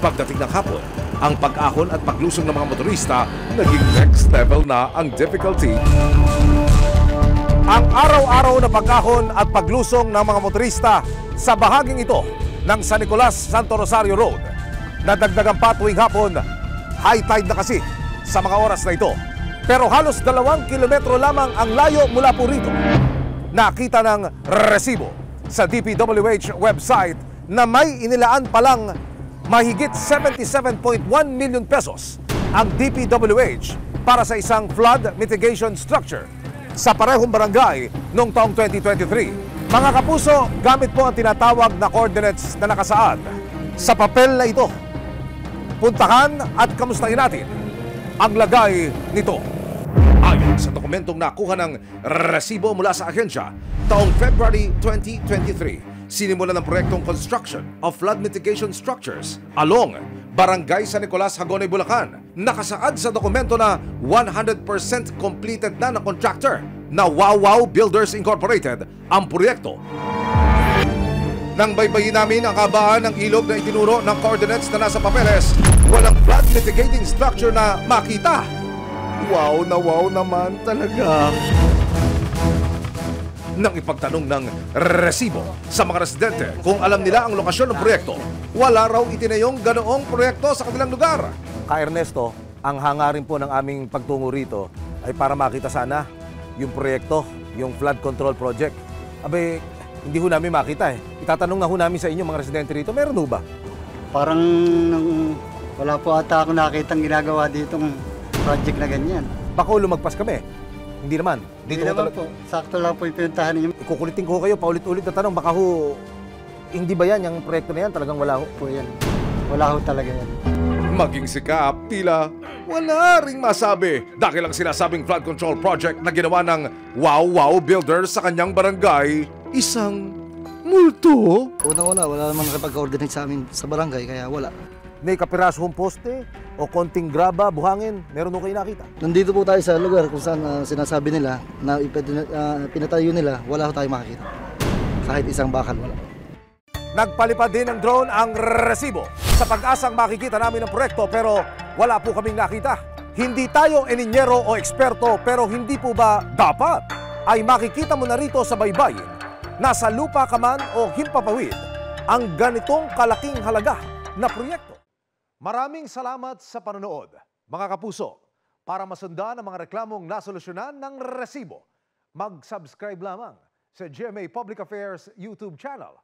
Pagdating ng hapon, ang pag-ahon at paglusong ng mga motorista naging next level na ang difficulty. Ang araw-araw na pag-ahon at paglusong ng mga motorista sa bahaging ito ng San Nicolas Santo Rosario Road. Nadagdagan pa tuwing hapon, high tide na kasi sa mga oras na ito. Pero halos 2 kilometro lamang ang layo mula po rito. Nakita ng resibo sa DPWH website na may inilaan palang mahigit 77.1 million pesos ang DPWH para sa isang flood mitigation structure sa parehong barangay noong taong 2023. Mga kapuso, gamit po ang tinatawag na coordinates na nakasaad sa papel na ito. Puntahan at kamustahin natin ang lagay nito. Ayon sa dokumentong nakuha ng resibo mula sa ahensya, taong February 2023, sinimulan ng proyektong construction of flood mitigation structures along Barangay San Nicolas, Hagonoy, Bulacan. Nakasaad sa dokumento na 100% completed na ng contractor na Wow Builders Incorporated ang proyekto. Nang baybayin namin ang kabaan ng ilog na itinuro ng coordinates na nasa papeles, walang flood mitigating structure na makita. Wow na wow naman talaga. Nang ipagtanong ng resibo sa mga residente kung alam nila ang lokasyon ng proyekto, wala raw itinayong ganoong proyekto sa kanilang lugar. Ka Ernesto, ang hangarin po ng aming pagtungo rito ay para makita sana yung proyekto, yung flood control project. Abe, hindi ho namin makita eh. Itatanong nga ho namin sa inyo mga residente rito, meron ho ba? Parang wala po ata ako nakitang ginagawa ditong project na ganyan. Baka lumagpas kami. Hindi naman. Hindi naman po. Sakto lang po yung pinuntahan ninyo. Ikukulitin ko kayo paulit-ulit na tanong. Baka ho, hindi ba yan, yung proyekto na yan? Talagang wala ho? Po yan. Wala ho talaga yan. Maging si Kap, tila wala ring masabi dahil ang sinasabing flood control project na ginawa ng Wow Builders sa kanyang barangay, isang multo. Unang-una, wala namang nakipag-coordinate sa amin sa barangay, kaya wala. May kapirasong poste o konting graba, buhangin, meron ho kayo nakita? Nandito po tayo sa lugar kung saan sinasabi nila na pinatayo nila, wala ho tayo makakita. Kahit isang bakal, wala. Nagpalipad din ng drone ang resibo sa pag-asang makikita namin ang proyekto pero wala po kaming nakita. Hindi tayo eninyero o eksperto pero hindi po ba dapat ay makikita mo na rito sa baybayin, nasa lupa ka man o himpapawid, ang ganitong kalaking halaga na proyekto. Maraming salamat sa panonood, mga kapuso. Para masundan ang mga reklamong nasolusyonan ng resibo, mag-subscribe lamang sa GMA Public Affairs YouTube channel.